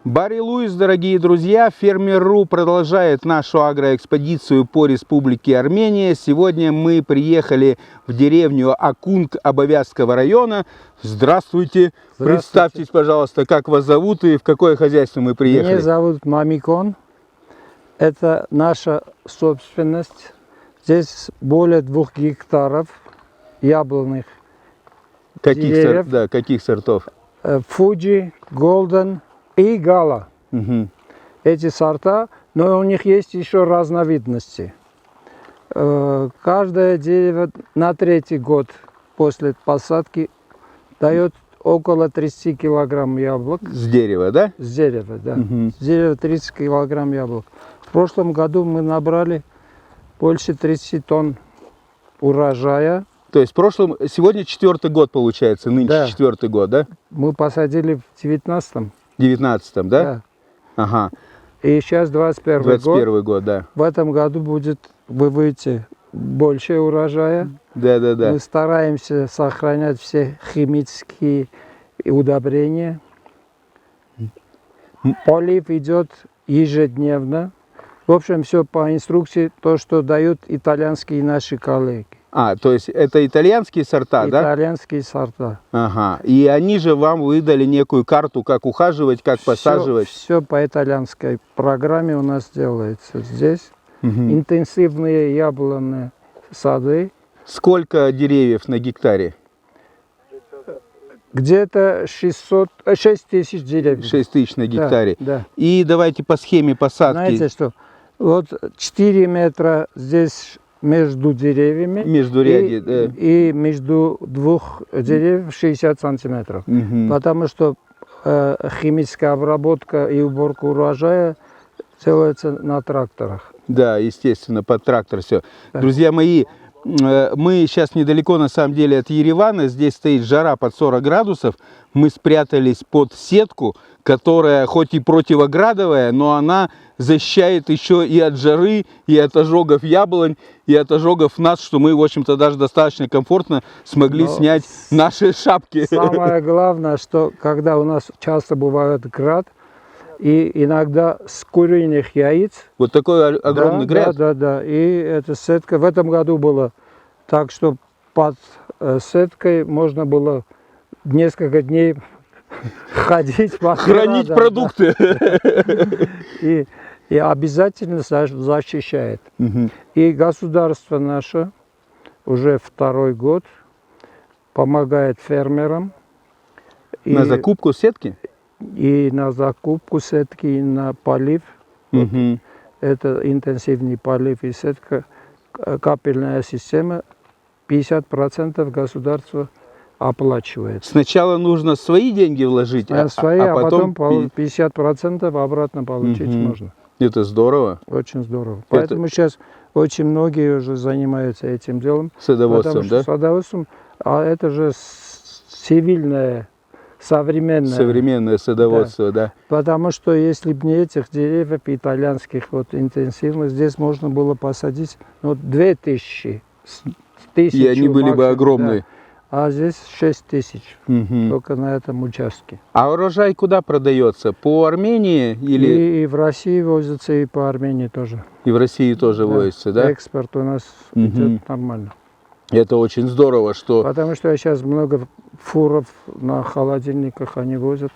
Барри Луис, дорогие друзья, Фермер.ру продолжает нашу агроэкспедицию по Республике Армения. Сегодня мы приехали в деревню Акунг Абовязского района. Здравствуйте. Представьтесь, пожалуйста, как вас зовут и в какое хозяйство мы приехали. Меня зовут Мамикон. Это наша собственность. Здесь более 2 гектаров яблонных деревьев. Каких сортов? Фуджи, Голден и Гала. Угу. Эти сорта, но у них есть еще разновидности. Каждое дерево на 3-й год после посадки дает около 30 килограмм яблок. С дерева, да? С дерева, да. Угу. С дерева 30 килограмм яблок. В прошлом году мы набрали больше 30 тонн урожая. То есть сегодня 4-й год получается, нынче Да. 4-й год, да? Мы посадили в 19-м. 19-м, да? Да. Ага. И сейчас 21-й год. 21-й год, да. В этом году будет, вы выйдете, больше урожая. Да. Мы стараемся сохранять все химические удобрения. Полив идет ежедневно. В общем, все по инструкции, то, что дают итальянские наши коллеги. То есть это итальянские сорта, да? Итальянские сорта. Ага. И они же вам выдали некую карту, как ухаживать, как посаживать. Все по итальянской программе у нас делается здесь. Угу. Интенсивные яблонные сады. Сколько деревьев на гектаре? Где-то 6 тысяч деревьев. 6 тысяч на гектаре. Да. И давайте по схеме посадки. Знаете что? Вот 4 метра здесь между деревьями. Между ряди, и между 2 деревьев 60 сантиметров. Угу. Потому что химическая обработка и уборка урожая делается на тракторах. Да, естественно, под трактор все. Да. Друзья мои, мы сейчас недалеко на самом деле от Еревана. Здесь стоит жара под 40 градусов. Мы спрятались под сетку, которая хоть и противоградовая, но она защищает еще и от жары, и от ожогов яблонь, и от ожогов нас, что мы, в общем-то, даже достаточно комфортно смогли снять наши шапки. Самое главное, что когда у нас часто бывает град, и иногда с куриных яиц. Вот такой огромный град. Да. И эта сетка в этом году была так, что под сеткой можно было несколько дней ходить. Хранить продукты. И обязательно защищает. Угу. И государство наше уже 2-й год помогает фермерам. На закупку сетки? И на закупку сетки, и на полив. Угу. Вот. Это интенсивный полив и сетка, капельная система. 50% государство оплачивает. Сначала нужно свои деньги вложить, а потом 50% обратно получить можно. Это здорово. Очень здорово. Поэтому сейчас очень многие уже занимаются этим делом. Садоводством, да? Садоводством, а это же цивильное, современное садоводство, да. Потому что если бы не этих деревьев итальянских интенсивных, здесь можно было посадить 2000. И они были бы огромные. Да. А здесь 6 тысяч, угу. Только на этом участке. А урожай куда продается? По Армении или? И в России возится, и по Армении тоже. И в России тоже возится, да? Экспорт у нас идет нормально. Это очень здорово, что... Потому что сейчас много фуров на холодильниках они возят.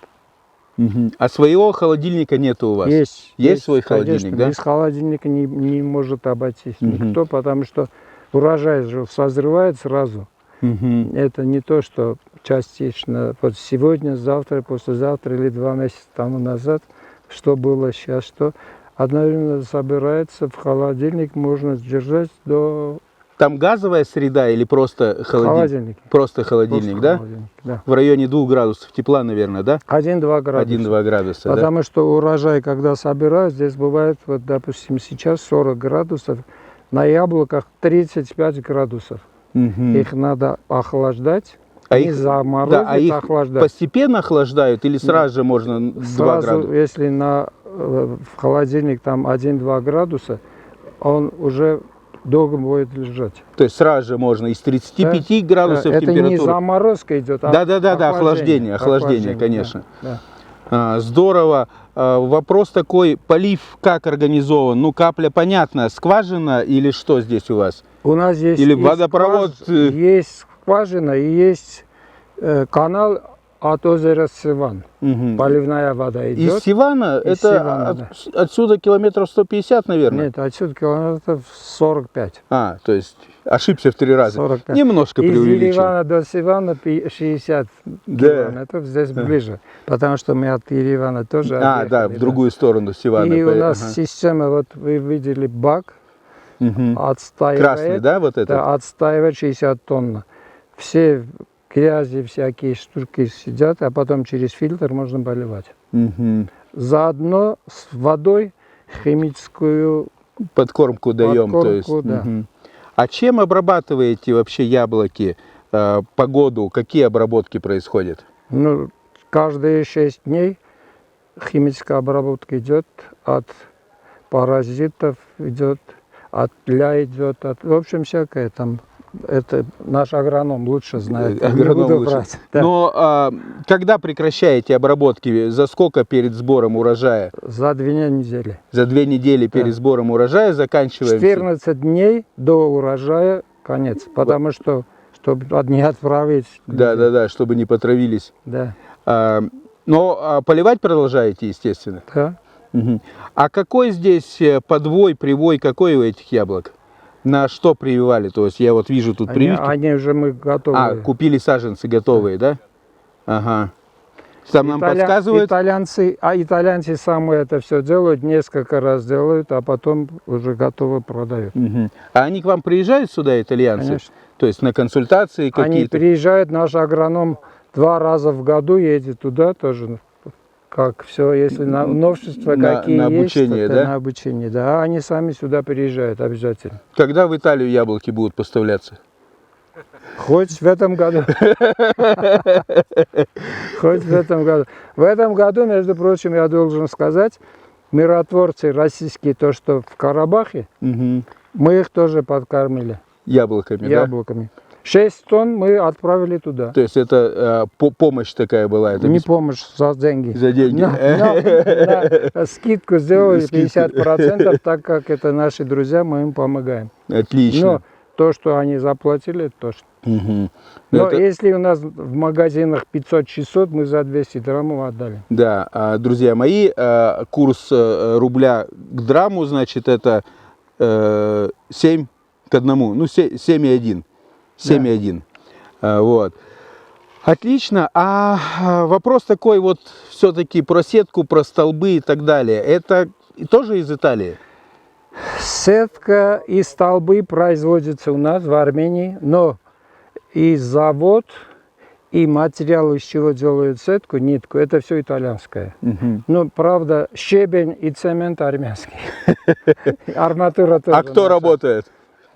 Угу. А своего холодильника нет у вас? Есть свой холодильник, конечно, да? без холодильника не может обойтись никто, потому что урожай же созревает сразу. Угу. Это не то, что частично, вот сегодня, завтра, послезавтра или 2 месяца тому назад, что было сейчас, что одновременно собирается в холодильник, можно держать до... Там газовая среда или просто холодильник? Просто холодильник, да? Холодильник, да? В районе 2 градусов тепла, наверное, да? 1-2 градуса. 1-2 градуса, потому что урожай, когда собирают, здесь бывает, вот, допустим, сейчас 40 градусов, на яблоках 35 градусов. Угу. Их надо охлаждать, заморозить, а их охлаждать. Постепенно охлаждают или сразу же можно 2 градуса? Если в холодильник там 1-2 градуса, он уже долго будет лежать. То есть сразу же можно из 35 градусов это температуры. Это не заморозка идет, а охлаждение, конечно. Да. Здорово. Вопрос такой, полив как организован? Ну, капля, понятно, скважина или что здесь у вас? У нас здесь Или есть водопровод? есть скважина и есть канал от озера Сиван. Мгм. Поливная вода идет. Из Сивана? Из Это Сивана, да. отсюда километров 150, наверное? Нет, отсюда километров 45. То есть ошибся в 3 раза. 45. Немножко Из преувеличил. Еревана до Сивана 60 Да. километров, здесь ближе. Потому что мы от Еревана тоже отъехали, Да, в другую сторону Сивана. И у нас система, вот вы видели, бак Мгм. отстаивает. Красный, да, вот это? Да, отстаивает 60 тонн. Все грязи, всякие штуки сидят, а потом через фильтр можно поливать. Мгм. Заодно с водой химическую. Подкормку даем. То есть. Подкормку, да. Мгм. А чем обрабатываете вообще яблоки по году? Какие обработки происходят? Ну, каждые 6 дней химическая обработка идет от паразитов, идет от тля, идет от, в общем, всякое там. Это наш агроном лучше знает. Не Агроном буду лучше. врать. Да. Но когда прекращаете обработки? За сколько перед сбором урожая? За 2 недели. За 2 недели перед сбором урожая заканчиваем? 14 дней до урожая конец. Потому что, чтобы не отправить. Да, чтобы не потравились. Да. Но поливать продолжаете, естественно? Да. Мгм. А какой здесь подвой, привой, какой у этих яблок? На что прививали? То есть я вот вижу тут прививки. Они уже мы готовы. Купили саженцы готовые, да? Ага. Там нам подсказывают? Итальянцы сами это все делают, несколько раз делают, а потом уже готово продают. Мгм. А они к вам приезжают сюда, итальянцы? Конечно. То есть на консультации Они какие-то? приезжают, наш агроном 2 раза в году едет туда тоже. Как все, если новшества какие на есть, обучение, то да? на обучение, да. А они сами сюда приезжают обязательно. Когда в Италию яблоки будут поставляться? Хоть в этом году. Хоть в этом году. В этом году, между прочим, я должен сказать, миротворцы российские, то, что в Карабахе, Мгм. мы их тоже подкормили Яблоками, да? яблоками. 6 тонн мы отправили туда. То есть это помощь такая была? Это Не помощь, за деньги. за деньги? На скидку сделали 50%, так как это наши друзья, мы им помогаем. Отлично. Но то, что они заплатили, это точно. Мгм. Но Это- если у нас в магазинах 500-600, мы за 200 драмов отдали. Да, друзья мои, курс рубля к драму, значит, это 7 к 1, ну 7,1. 7,1. Вот. Отлично. А вопрос такой вот все-таки про сетку, про столбы и так далее. Это тоже из Италии? Сетка и столбы производятся у нас в Армении, но и завод, и материал, из чего делают сетку, нитку, это все итальянское. Мгм. Но, правда, щебень и цемент армянский. Арматура тоже. А кто наша. работает?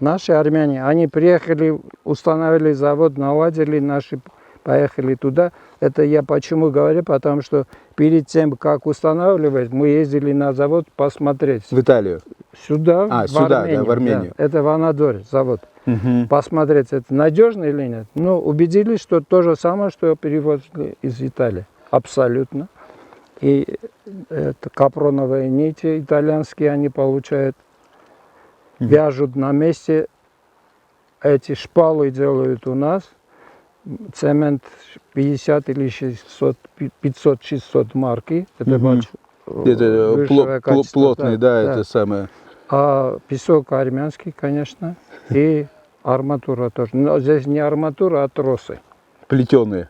Наши армяне. Они приехали, установили завод, наладили, наши поехали туда. Это я почему говорю, потому что перед тем, как устанавливать, мы ездили на завод посмотреть. В Италию. Сюда, сюда, да, Армению. в Армению. Да, это в Анадоре завод. Мгм. Посмотреть, это надежно или нет. Ну, убедились, что то же самое, что перевозили из Италии. Абсолютно. И это капроновые нити итальянские они получают. Вяжут на месте. Эти шпалы делают у нас. Цемент 50 или 600, 500-600 марки. Это Это высшее качество, плотный, да, это самое. А песок армянский, конечно, и арматура тоже. Но здесь не арматура, а тросы. Плетеные.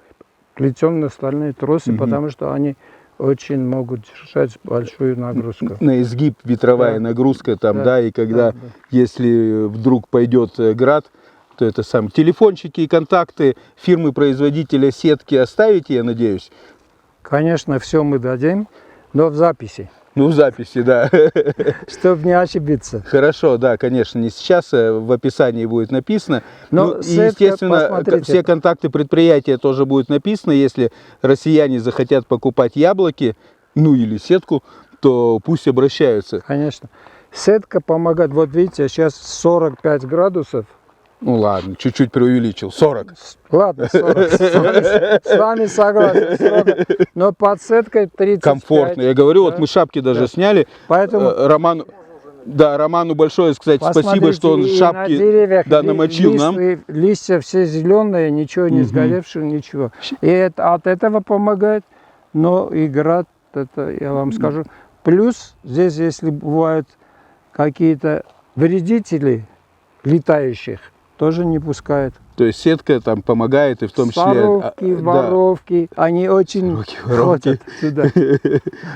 Плетеные стальные тросы, потому что они очень могут держать большую нагрузку. На изгиб ветровая Да. нагрузка там, да, Да. и когда, Да. если вдруг пойдет град, то это сам. Телефончики и контакты фирмы-производителя сетки оставите, я надеюсь? Конечно, все мы дадим, но в записи, Ну, в записи, да. чтобы не ошибиться. Хорошо, да, конечно, не сейчас, в описании будет написано. Но Ну, и, сетка, естественно, посмотрите. все контакты предприятия тоже будут написаны. Если россияне захотят покупать яблоки, ну или сетку, то пусть обращаются. Конечно. Сетка помогает. Вот видите, сейчас 45 градусов Ну ладно, чуть-чуть преувеличил. 40. Ладно, 40. С вами согласен. 40. Но под сеткой 35. Комфортно. Я говорю, да. вот мы шапки даже Да. сняли. Поэтому Роману, да, Роману большое, кстати, спасибо, что он посмотрите, и шапки на деревьях намочил нам. листья все зеленые, ничего не сгоревшие, ничего. И от этого помогает. Но и град, это я вам скажу. Плюс здесь, если бывают какие-то вредители летающих, тоже не пускают. То есть сетка там помогает, и в том числе... Воровки, воровки, они очень воровки. ходят сюда.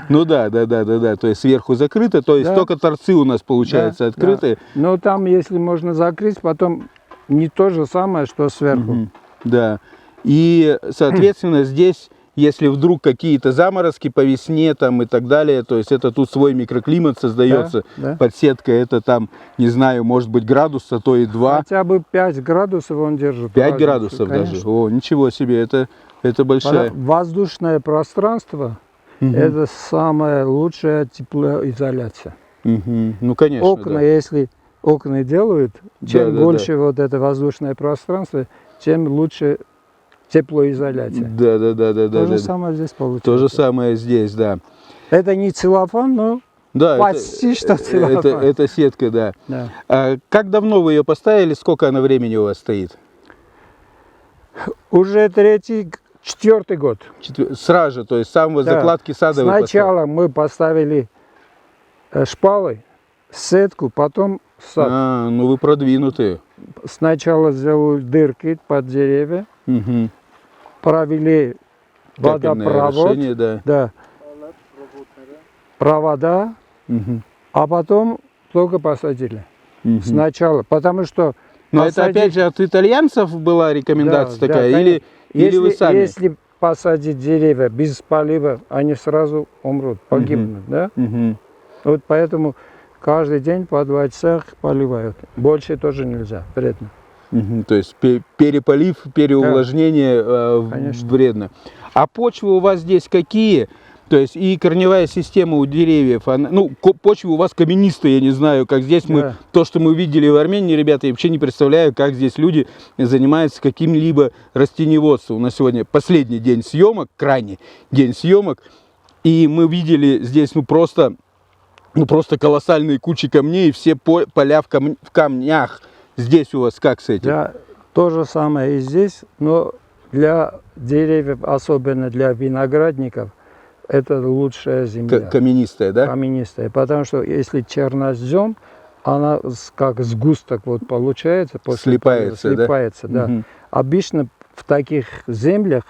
Ну да. То есть сверху закрыто, то есть Да. только торцы у нас получаются Да, открытые. да. Но там, если можно закрыть, потом не то же самое, что сверху. Мгм. Да. И, соответственно, здесь, если вдруг какие-то заморозки по весне там и так далее, то есть это тут свой микроклимат создается. Да, да. Под сеткой это там, не знаю, может быть градуса, то и 2. Хотя бы 5 градусов он держит. 5 разницу, градусов даже. конечно. О, ничего себе, это большая. Воздушное пространство Мгм. это самая лучшая теплоизоляция. Мгм. Ну, конечно, Окна, да. если окна делают, чем Да. больше вот это воздушное пространство, тем лучше теплоизоляция. Да. То же самое здесь получается. То же самое здесь, да. Это не целлофан, но Да, почти что целлофан. это сетка, да. Да. А как давно вы ее поставили, сколько она времени у вас стоит? Уже четвертый год. Сразу же, то есть с самого Да. закладки сада вы поставили? Сначала мы поставили шпалы, сетку, потом сад. А, ну вы продвинутые. Сначала сделали дырки под деревья, Мгм. провели Капельное водопровод, решение, да. да, провода, Мгм. а потом только посадили. Мгм. Сначала, потому что Но это опять же от итальянцев была рекомендация Да, такая, да, или вы сами? Если посадить деревья без полива, они сразу умрут, погибнут, да? Мгм. Вот поэтому каждый день по 2 часа поливают. Больше тоже нельзя, вредно. Мгм. То есть переполив, переувлажнение Конечно. вредно. А почвы у вас здесь какие? То есть и корневая система у деревьев, почвы у вас каменистые, я не знаю, как здесь мы, Да. то, что мы видели в Армении, ребята, я вообще не представляю, как здесь люди занимаются каким-либо растениеводством. У нас сегодня последний день съемок, крайний день съемок, и мы видели здесь просто колоссальные кучи камней, и все поля в камнях. Здесь у вас как с этим? То же самое и здесь, но для деревьев, особенно для виноградников, это лучшая земля. Каменистая, да? Каменистая. Потому что если чернозем, она как сгусток вот получается. Слипается, да? Слипается, да. Мгм. Обычно в таких землях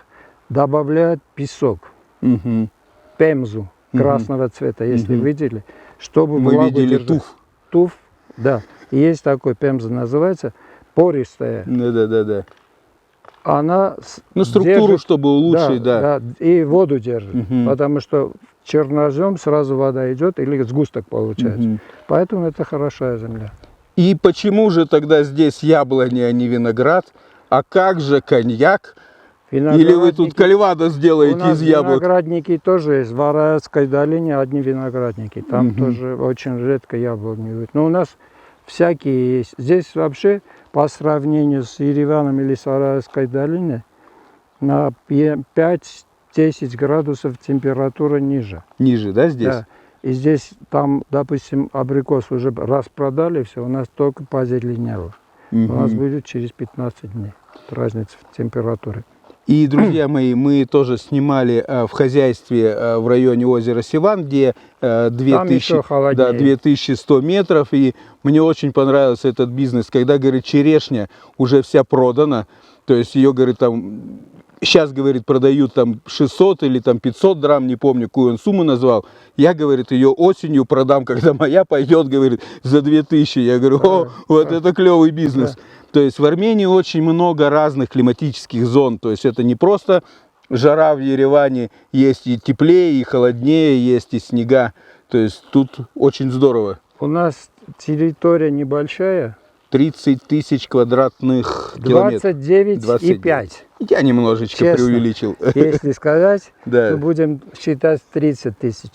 добавляют песок, Мгм. пемзу красного цвета, если Мгм. видели, чтобы Мы влагу видели держать. туф. Туф, да. И есть такой пемза, называется пористая. Да. Она Ну, структуру, держит, чтобы улучшить, да. и воду держит. Мгм. Потому что в чернозем сразу вода идет или сгусток получается. Мгм. Поэтому это хорошая земля. И почему же тогда здесь яблони, а не виноград? А как же коньяк? Или вы тут кальвадос У сделаете нас из яблок? виноградники тоже есть. В Араевской долине одни виноградники. Там Мгм. тоже очень редко яблони будет. Но у нас всякие есть. Здесь вообще по сравнению с Ереваном или с Араевской долиной на 5-10 градусов температура ниже. Ниже, да, здесь? Да. И здесь, там, допустим, абрикос уже распродали, все, у нас только позеленело. Мгм. У нас будет через 15 дней разница в температуре. И, друзья мои, мы тоже снимали в хозяйстве в районе озера Сиван, где 2100 метров. И мне очень понравился этот бизнес, когда, говорит, черешня уже вся продана. То есть ее, говорит, там, сейчас, говорит, продают там 600 или там 500 драм, не помню, какую он сумму назвал. Я, говорит, ее осенью продам, когда моя пойдет, говорит, за 2000. Я говорю, вот это клевый бизнес. Да. То есть в Армении очень много разных климатических зон. То есть это не просто жара в Ереване, есть и теплее, и холоднее, есть и снега. То есть тут очень здорово. У нас территория небольшая. 30 тысяч квадратных километров. 29,5. Я немножечко Честно, преувеличил. Если сказать, Да. то будем считать 30 тысяч.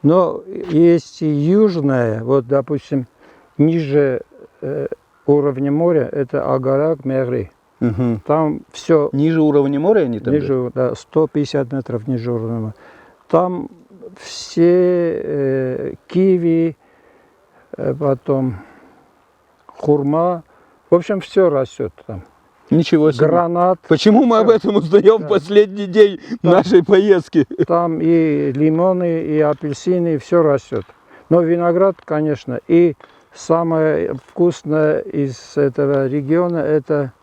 Но есть и южная, вот, допустим, ниже уровня моря, это Агарак, Мегри. Мгм. Там все Ниже уровня моря они там? ниже, да, 150 метров ниже уровня моря. Там все киви, потом хурма, в общем, все растет там. Ничего себе. Гранат, Почему мы об этом узнаем в последний день нашей поездки? там и лимоны, и апельсины, все растет. Но виноград, конечно, и самое вкусное из этого региона это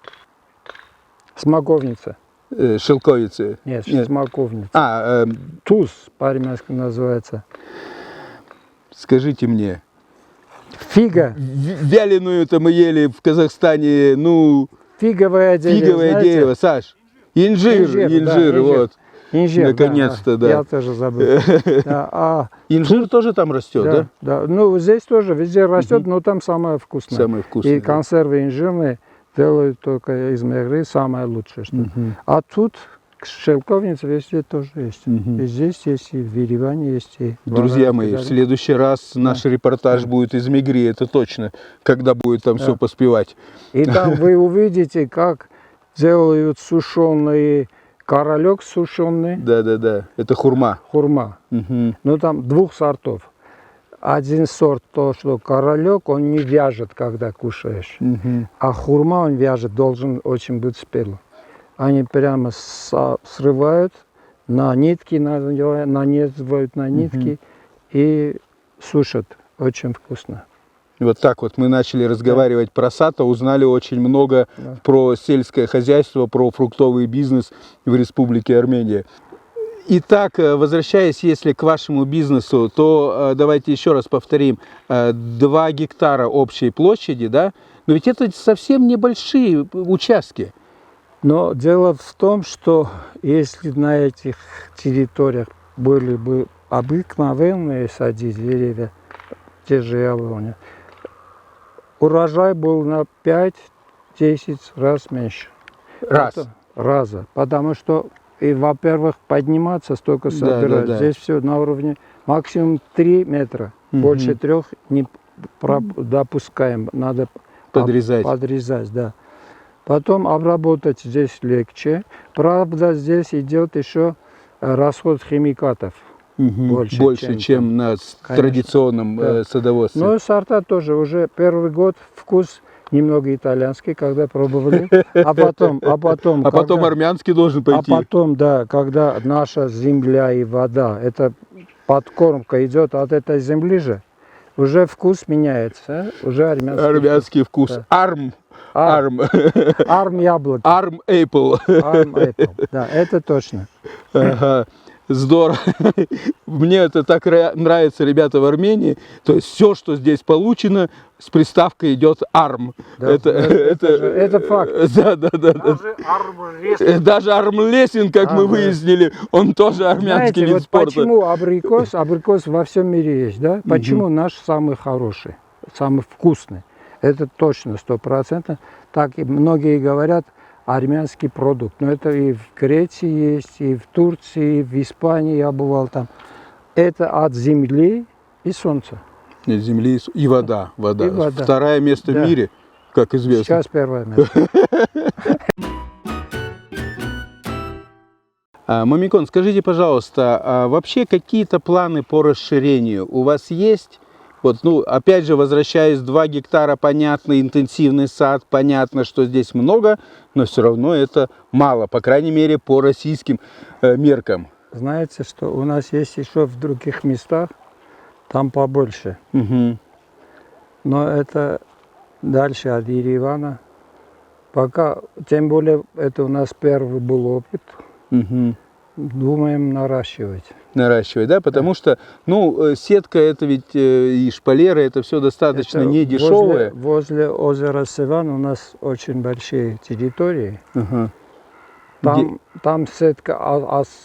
смоковница. Шелковицы. Нет, Нет. смоковница. Туз по-армянски называется. Скажите мне, Фига. вяленую-то мы ели в Казахстане, ну, Фиговое дерево. фиговое знаете? дерево, Саш. Инжир, да, инжир, вот. Инжир, Наконец-то, да. Я тоже забыл. Да, Инжир тоже там растет, да? да. Ну, здесь тоже везде растет, но там самое вкусное. Самое вкусное. И консервы инжирные делают только из Мегры, самое лучшее. Что. А тут шелковница везде тоже есть. И здесь есть, и в Ереване есть. И в Друзья Арарате, мои, да. в следующий раз наш репортаж будет из Мегри, это точно, когда будет там все поспевать. И там вы увидите, как делают сушеный королек сушеный, Да, это хурма. хурма. Мгм. Ну, там двух сортов. Один сорт, то, что королек, он не вяжет, когда кушаешь. Мгм. А хурма он вяжет, должен очень быть спелый. Они прямо срывают на нитки, нанизывают на нитки и сушат. Очень вкусно. Вот так вот мы начали разговаривать про сато, узнали очень много про сельское хозяйство, про фруктовый бизнес в Республике Армения. Итак, возвращаясь, если к вашему бизнесу, то давайте еще раз повторим. 2 гектара общей площади, да? Но ведь это совсем небольшие участки. Но дело в том, что если на этих территориях были бы обыкновенные садить деревья, те же яблони, урожай был на 5-10 раз меньше. Раза. Потому что, и, во-первых, подниматься столько собирать. да. Здесь все на уровне максимум 3 метра. Больше 3 не допускаем. Надо подрезать, да. Потом обработать здесь легче. Правда, здесь идет еще расход химикатов. Больше, чем на традиционном садоводстве. Но сорта тоже уже первый год вкус немного итальянский, когда пробовали. А потом армянский должен пойти. А потом, да, когда наша земля и вода, это подкормка идет от этой земли же, уже вкус меняется, уже армянский вкус. Да. Арм яблоко. Арм Apple. Да, это точно. Ага. Здорово. Мне это так нравится, ребята, в Армении. То есть все, что здесь получено, с приставкой идет арм. Да, это факт. Даже армлесинг, как мы выяснили, он тоже армянский вид спорта. Почему абрикос во всем мире есть, да? Почему наш самый хороший, самый вкусный? Это точно, 100%. Так и многие говорят, армянский продукт. Но это и в Греции есть, и в Турции, и в Испании я бывал там. Это от земли и солнца. Нет, земли и вода. И вода. Второе место в мире, как известно. Сейчас первое место. Мамикон, скажите, пожалуйста, вообще какие-то планы по расширению у вас есть? Вот, опять же, возвращаясь, 2 гектара, понятно, интенсивный сад, понятно, что здесь много, но все равно это мало, по крайней мере, по российским меркам. Знаете, что у нас есть еще в других местах, там побольше. Угу. Но это дальше от Еревана. Пока, тем более, это у нас первый был опыт. Угу. Думаем наращивать. Да, потому что, сетка это ведь и шпалеры, это все достаточно не дешевое. Возле озера Севан у нас очень большие территории. Ага. Там сетка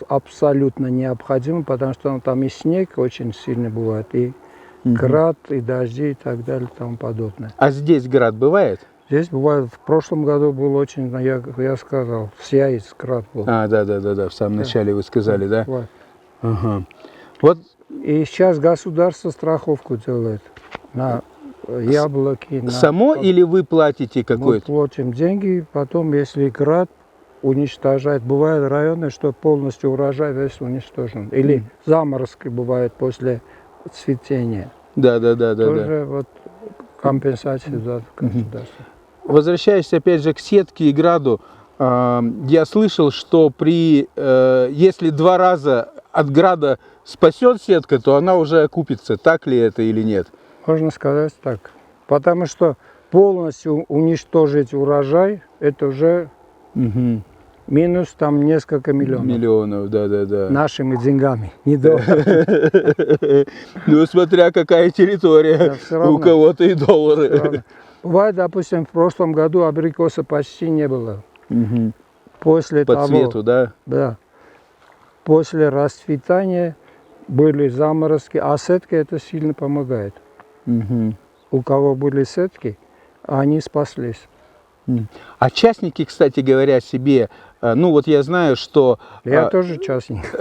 абсолютно необходима, потому что там и снег очень сильно бывает, и град, и дожди, и так далее, и тому подобное. А здесь град бывает? Здесь бывает, в прошлом году был очень, я сказал, Сияец град был. Да, в самом начале вы сказали, да? Вот. Ага. Вот. И сейчас государство страховку делает на яблоки. Само или вы платите Мы какой-то? платим деньги, потом, если град уничтожает, бывают районы, что полностью урожай весь уничтожен. Или заморозки бывают после цветения. Да. Тоже вот компенсация за государство. Возвращаясь опять же к сетке и граду, я слышал, что если 2 раза от града спасет сетка, то она уже окупится. Так ли это или нет? Можно сказать так. Потому что полностью уничтожить урожай, это уже минус там несколько миллионов. Миллионов, да. Нашими деньгами, не долларами. Ну, смотря какая территория, Да, всё равно. у кого-то и доллары. Ладно. Бывает, допустим, в прошлом году абрикоса почти не было. Мгм. После По того, цвету, да? да, после расцветания были заморозки, а сетка это сильно помогает. Мгм. У кого были сетки, они спаслись. А частники, кстати говоря, себе, ну вот я знаю, что, Я тоже частник.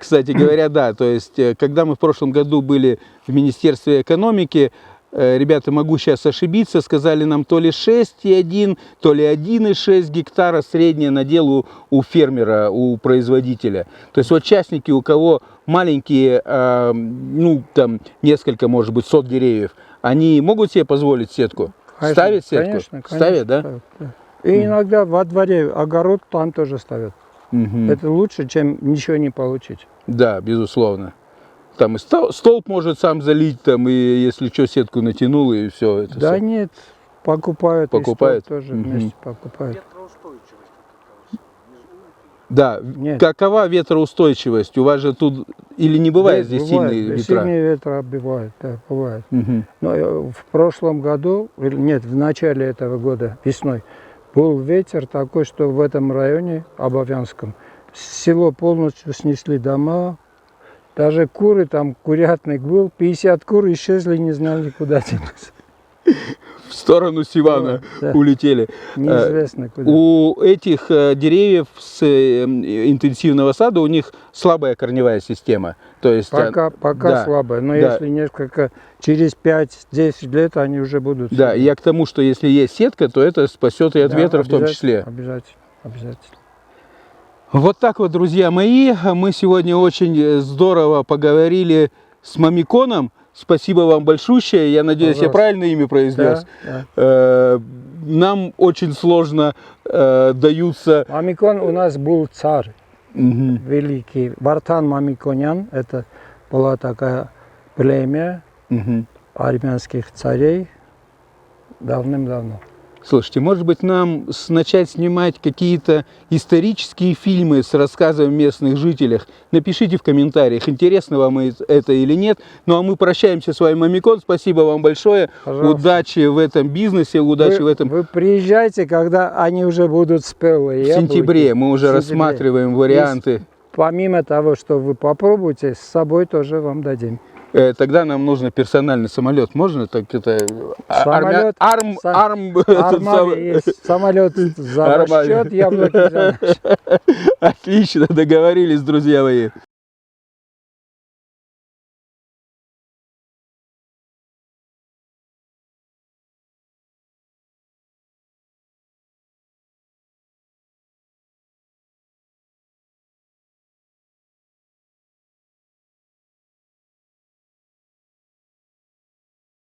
кстати говоря, да, то есть, когда мы в прошлом году были в Министерстве экономики, ребята, могу сейчас ошибиться, сказали нам то ли 6,1, то ли 1,6 гектара среднее надел у фермера, у производителя. То есть вот частники, у кого маленькие, ну там несколько, может быть, сот деревьев, они могут себе позволить сетку? Ставят сетку? Конечно, Ставят, да? ставят, да. И иногда во дворе огород там тоже ставят. Мгм. Это лучше, чем ничего не получить. Да, безусловно. Там и столб может сам залить, там, и если что, сетку натянул, и все. Это Да всё. нет, покупают. и Покупают? стол тоже Мгм. вместе покупают. Да, Нет. какова ветроустойчивость? У вас же тут или не бывает здесь Бывает, сильные ветра? Сильные ветра бывают, да, бывает. Мгм. Но в прошлом году, нет, в начале этого года, весной, был ветер такой, что в этом районе, Обовянском, село полностью снесли дома, даже куры, там курятник был, 50 кур исчезли, не знали, куда деться. В сторону Сивана Да. улетели. Неизвестно куда. У этих деревьев с интенсивного сада у них слабая корневая система. То есть, Пока да, слабо, но да. если несколько, через 5-10 лет они уже будут. Да, сильны. я к тому, что если есть сетка, то это спасет и от Да, ветра в том числе. Обязательно. Вот так вот, друзья мои, мы сегодня очень здорово поговорили с Мамиконом. Спасибо вам большущее. Я надеюсь, я Пожалуйста. правильно имя произнес. Да. Нам очень сложно даются... Мамикон у нас был царь Мгм. великий. Вартан Мамиконян, это была такая племя Мгм. армянских царей давным-давно. Слушайте, может быть, нам начать снимать какие-то исторические фильмы с рассказом о местных жителях? Напишите в комментариях, интересно вам это или нет. Ну а мы прощаемся с вами, Мамикон. Спасибо вам большое. Пожалуйста. Удачи в этом бизнесе, удачи в этом... Вы приезжайте, когда они уже будут спелые. В сентябре мы уже рассматриваем варианты. Помимо того, что вы попробуйте, с собой тоже вам дадим. Тогда нам нужно персональный самолет. Можно так это? Самолет, Армавир есть. Самолет за ваш счет, яблоки за наш. Отлично, договорились, друзья мои.